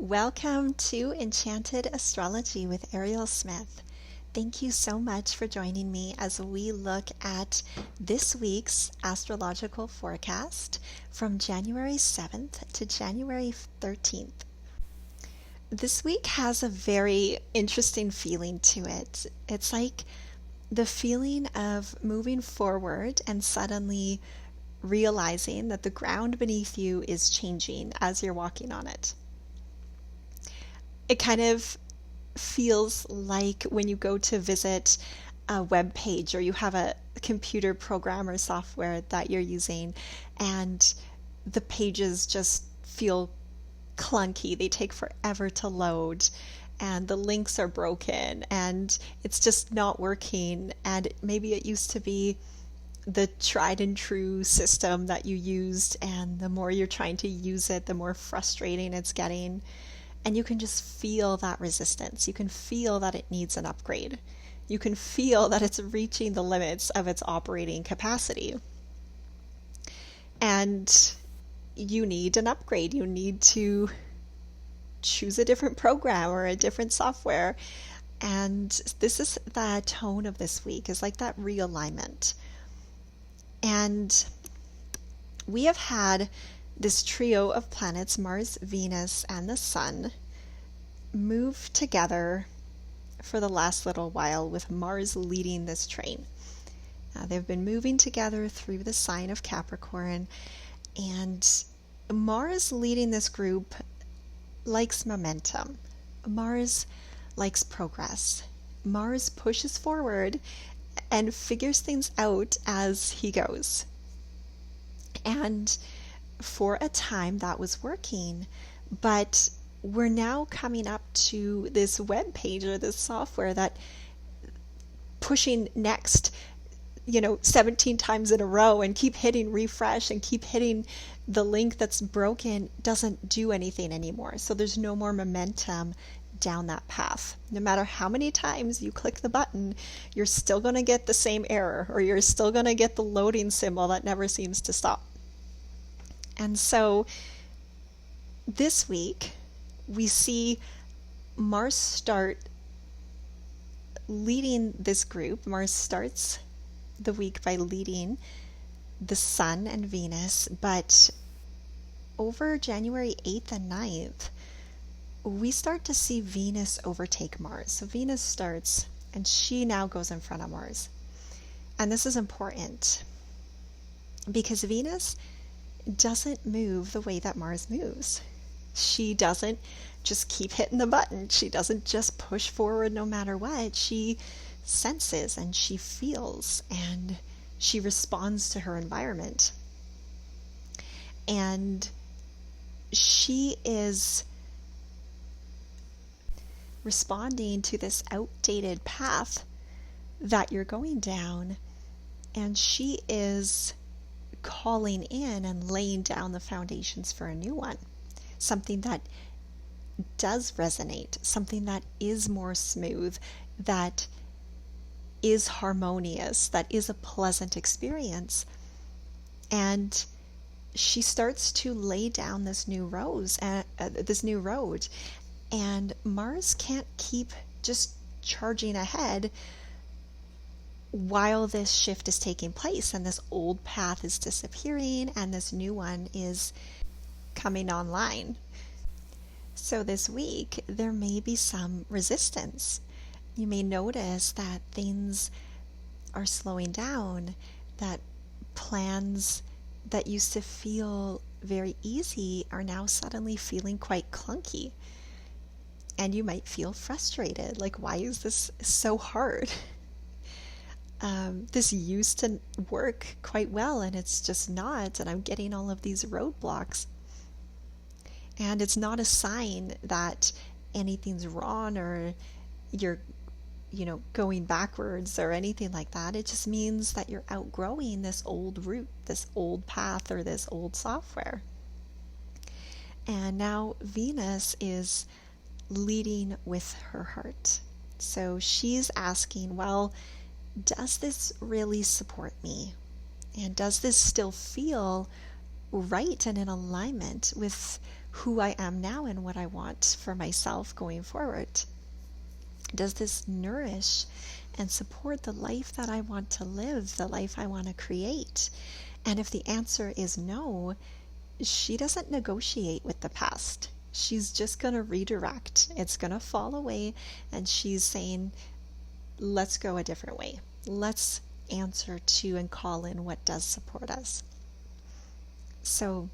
Welcome to Enchanted Astrology with Ariel Smith. Thank you so much for joining me as we look at this week's astrological forecast from January 7th to January 13th. This week has a very interesting feeling to it. It's like the feeling of moving forward and suddenly realizing that the ground beneath you is changing as you're walking on it. It kind of feels like when you go to visit a web page or you have a computer program or software that you're using and the pages just feel clunky. They take forever to load and the links are broken and it's just not working. And maybe it used to be the tried and true system that you used, and the more you're trying to use it, the more frustrating it's getting. And you can just feel that resistance. You can feel that it needs an upgrade. You can feel that it's reaching the limits of its operating capacity. And you need an upgrade. You need to choose a different program or a different software. And this is the tone of this week, is like that realignment. And we have had this trio of planets, Mars, Venus, and the Sun, move together for the last little while, with Mars leading this train. They've been moving together through the sign of Capricorn, and Mars leading this group likes momentum. Mars likes progress. Mars pushes forward and figures things out as he goes. And for a time that was working, but we're now coming up to this web page or this software that pushing next 17 times in a row and keep hitting refresh and keep hitting the link that's broken doesn't do anything anymore. So there's no more momentum down that path. No matter how many times you click the button, you're still going to get the same error, or you're still going to get the loading symbol that never seems to stop. And so this week, we see Mars start leading this group. Mars starts the week by leading the Sun and Venus, but over January 8th and 9th, we start to see Venus overtake Mars. So Venus starts, and she now goes in front of Mars. And this is important because Venus doesn't move the way that Mars moves. She doesn't just keep hitting the button. She doesn't just push forward no matter what. She senses and she feels and she responds to her environment. And she is responding to this outdated path that you're going down, and she is calling in and laying down the foundations for a new one, something that does resonate, something that is more smooth, that is harmonious, that is a pleasant experience. And she starts to lay down this new road, and Mars can't keep just charging ahead while this shift is taking place and this old path is disappearing and this new one is coming online. So this week, there may be some resistance. You may notice that things are slowing down, that plans that used to feel very easy are now suddenly feeling quite clunky. And you might feel frustrated, like, why is this so hard? This used to work quite well and it's just not, and I'm getting all of these roadblocks. And it's not a sign that anything's wrong or you're going backwards or anything like that. It just means that you're outgrowing this old route, this old path, or this old software. And now Venus is leading with her heart. So she's asking, well, does this really support me? And does this still feel right and in alignment with who I am now and what I want for myself going forward? Does this nourish and support the life that I want to live, the life I want to create? And if the answer is no, she doesn't negotiate with the past. She's just going to redirect. It's going to fall away, and she's saying, let's go a different way. Let's answer to and call in what does support us. So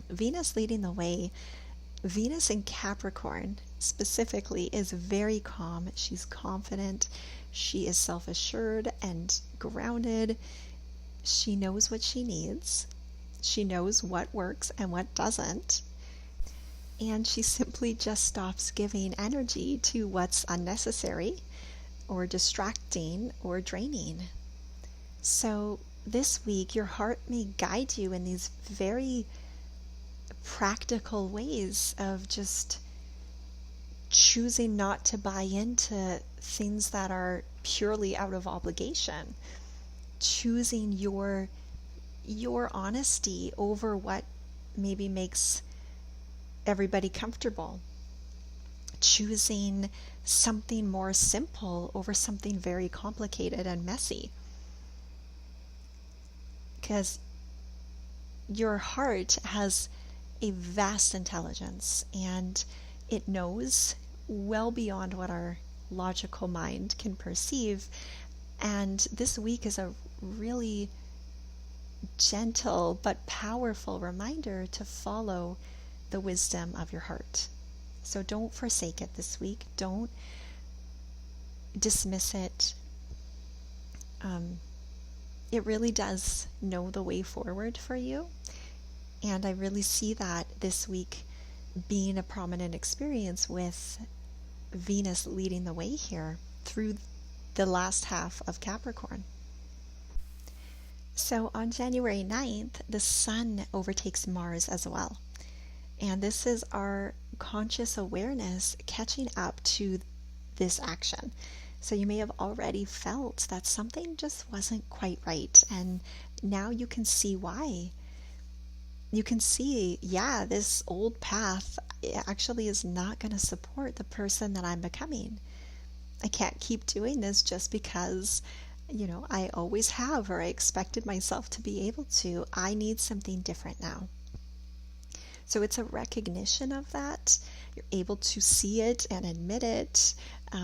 Venus leading the way, Venus in Capricorn specifically is very calm. She's confident. She is self-assured and grounded. She knows what she needs. She knows what works and what doesn't. And she simply just stops giving energy to what's unnecessary or distracting or draining. So this week, your heart may guide you in these very practical ways of just choosing not to buy into things that are purely out of obligation, choosing your honesty over what maybe makes everybody comfortable, choosing something more simple over something very complicated and messy. Because your heart has a vast intelligence, and it knows well beyond what our logical mind can perceive. And this week is a really gentle but powerful reminder to follow the wisdom of your heart. So don't forsake it this week. Don't dismiss it. It really does know the way forward for you. And I really see that this week being a prominent experience with Venus leading the way here through the last half of Capricorn. So on January 9th, the Sun overtakes Mars as well. And this is our conscious awareness catching up to this action. So you may have already felt that something just wasn't quite right. And now you can see why. You can see, this old path actually is not going to support the person that I'm becoming. I can't keep doing this just because, I always have, or I expected myself to be able to. I need something different now. So it's a recognition of that. You're able to see it and admit it.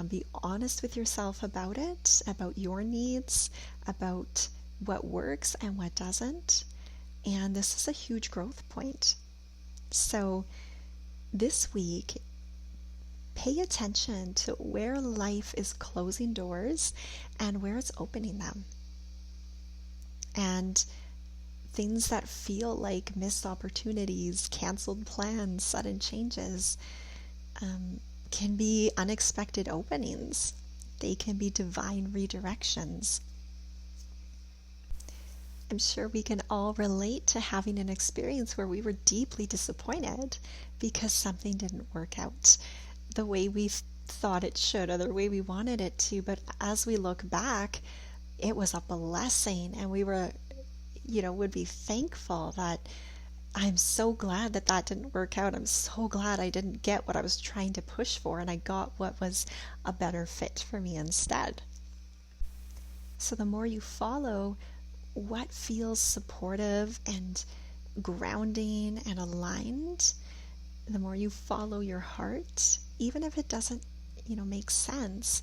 Be honest with yourself about it, about your needs, about what works and what doesn't. And this is a huge growth point. So this week, pay attention to where life is closing doors and where it's opening them. And things that feel like missed opportunities, canceled plans, sudden changes, can be unexpected openings. They can be divine redirections. I'm sure we can all relate to having an experience where we were deeply disappointed because something didn't work out the way we thought it should or the way we wanted it to. But as we look back, it was a blessing, and we were, would be thankful that I'm so glad that didn't work out. I'm so glad I didn't get what I was trying to push for, and I got what was a better fit for me instead. So the more you follow what feels supportive and grounding and aligned, the more you follow your heart, even if it doesn't, make sense,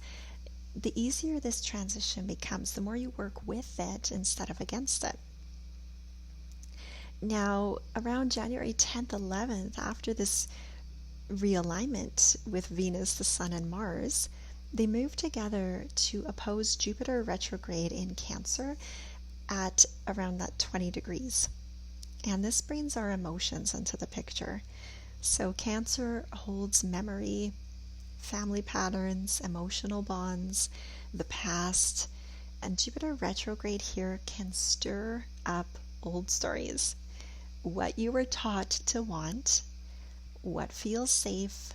the easier this transition becomes, the more you work with it instead of against it. Now, around January 10th, 11th, after this realignment with Venus, the Sun, and Mars, they move together to oppose Jupiter retrograde in Cancer at around that 20 degrees. And this brings our emotions into the picture. So Cancer holds memory, family patterns, emotional bonds, the past, and Jupiter retrograde here can stir up old stories. What you were taught to want, what feels safe,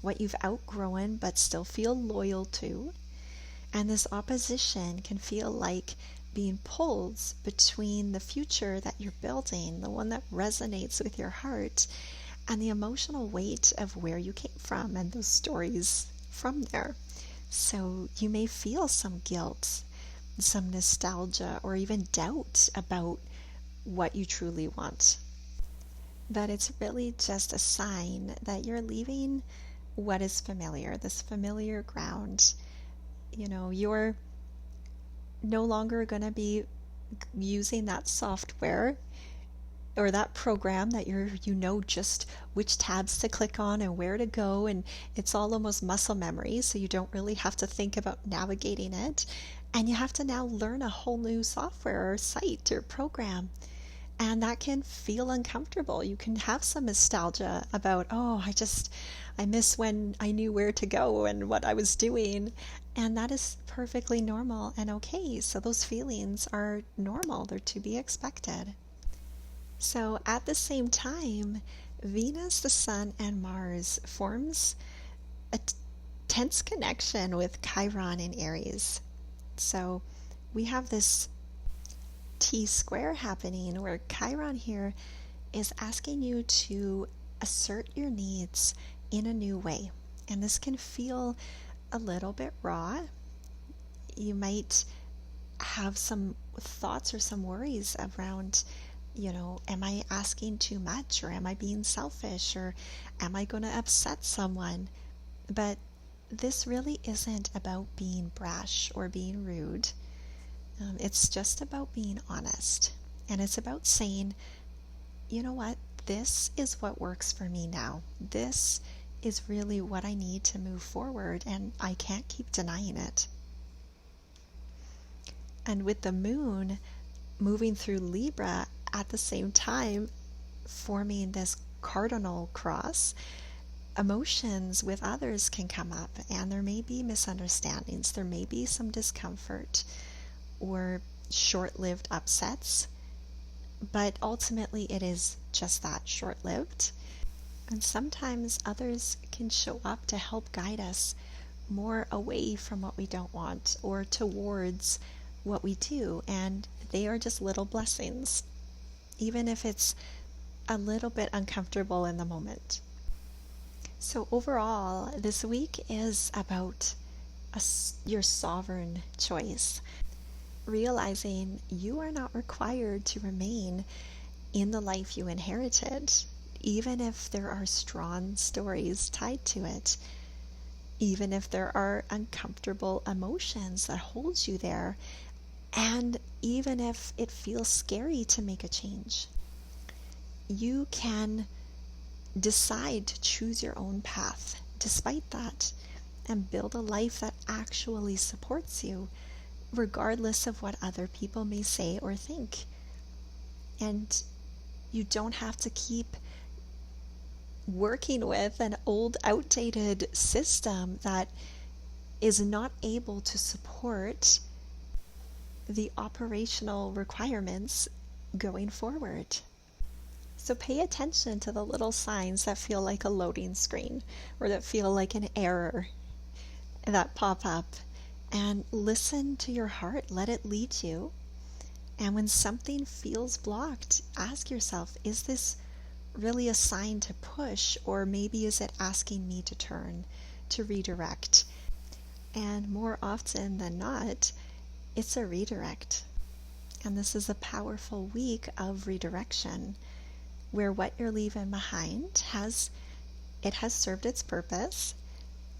what you've outgrown but still feel loyal to. And this opposition can feel like being pulled between the future that you're building, the one that resonates with your heart, and the emotional weight of where you came from and those stories from there. So you may feel some guilt, some nostalgia, or even doubt about what you truly want. But it's really just a sign that you're leaving what is familiar, this familiar ground. You're no longer going to be using that software or that program that just which tabs to click on and where to go, and it's all almost muscle memory, so you don't really have to think about navigating it, and you have to now learn a whole new software or site or program, and that can feel uncomfortable. You can have some nostalgia about, oh, I miss when I knew where to go and what I was doing, and that is perfectly normal and okay. So those feelings are normal, they're to be expected. So at the same time, Venus, the Sun, and Mars forms a tense connection with Chiron in Aries. So we have this T square happening where Chiron here is asking you to assert your needs in a new way. And this can feel a little bit raw. You might have some thoughts or some worries around, am I asking too much, or am I being selfish, or am I going to upset someone? But this really isn't about being brash or being rude. It's just about being honest. And it's about saying, you know what, this is what works for me now. This is really what I need to move forward, and I can't keep denying it. And with the moon moving through Libra at the same time, forming this cardinal cross, emotions with others can come up, and there may be misunderstandings, there may be some discomfort or short-lived upsets, but ultimately it is just that, short-lived. And sometimes others can show up to help guide us more away from what we don't want or towards what we do, and they are just little blessings, even if it's a little bit uncomfortable in the moment. So overall, this week is about your sovereign choice, realizing you are not required to remain in the life you inherited, even if there are strong stories tied to it, even if there are uncomfortable emotions that hold you there, and even if it feels scary to make a change. You can decide to choose your own path despite that, and build a life that actually supports you, regardless of what other people may say or think. And you don't have to keep working with an old, outdated system that is not able to support the operational requirements going forward. So pay attention to the little signs that feel like a loading screen or that feel like an error that pop up, and listen to your heart. Let it lead you. And when something feels blocked, ask yourself, is this really a sign to push, or maybe is it asking me to turn, to redirect? And more often than not, it's a redirect. And this is a powerful week of redirection, where what you're leaving behind has served its purpose,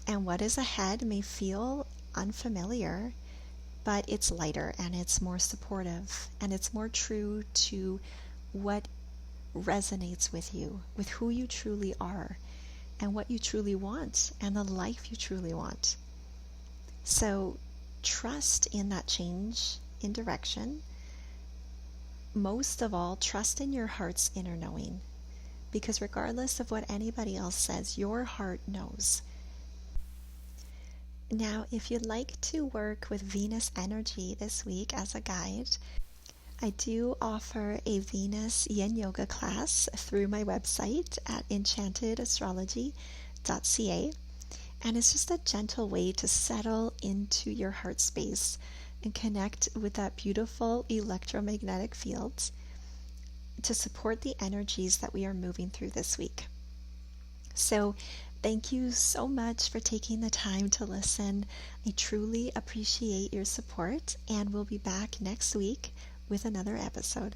and what is ahead may feel unfamiliar, but it's lighter and it's more supportive, and it's more true to what resonates with you, with who you truly are, and what you truly want, and the life you truly want. So trust in that change in direction. Most of all, trust in your heart's inner knowing, because regardless of what anybody else says, your heart knows. Now, if you'd like to work with Venus energy this week as a guide, I do offer a Venus Yin Yoga class through my website at enchantedAstrology.ca, and it's just a gentle way to settle into your heart space, and connect with that beautiful electromagnetic field to support the energies that we are moving through this week. So, thank you so much for taking the time to listen. I truly appreciate your support, and we'll be back next week with another episode.